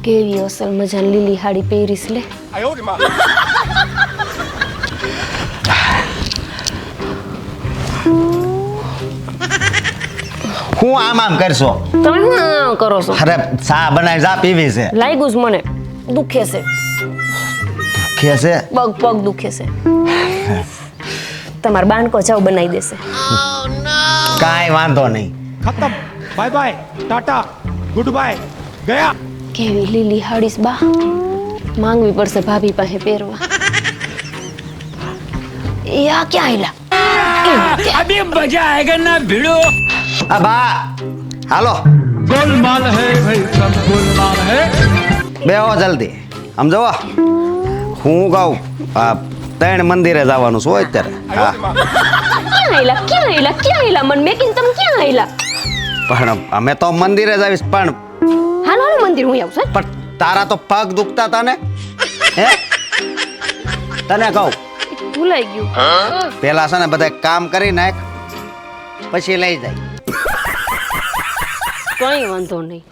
કેવી અસલ મજાની લીલી હાડી પહેરીશ લે. હું આમ કરશો? તમે શું આમ કરો છો? અરે ચા બનાવી જા પીવી છે. લાગ્યું છે મને, દુખે છે, કે છે પગ દુખે છે. તમાર બાણકો ચાવ બનાવી દેશે. કાંઈ વાંધો નહીં. खत्म bye bye tata goodbye गया કેવી લીલી હાડીસ બા, માંગવી પડશે ભાભી પાસે પહેરવા. એ આ ક્યાં આયલા? अभी मजा आएगा ना भिड़ो. આ બા હાલો गोलमाल है भाई सब गोलमाल है બેહો જલ્દી. આમ જવો હું કહું આ 3 મંદિરે જવાનું છું અત્યારે. હા ક્યાં આયલા? મન મેકીને તમે ક્યાં આયલા? પણ અમે તો મંદિરે જ આવીશ પણ હાલો મંદિર હું આવું છું. પણ તારા તો પગ દુખતા હતા ને હે તને કહું ભૂલાઈ ગયું. પેલા છે ને બધા કામ કરી નાખ પછી લઈ જાય. કઈ વાંધો નહીં.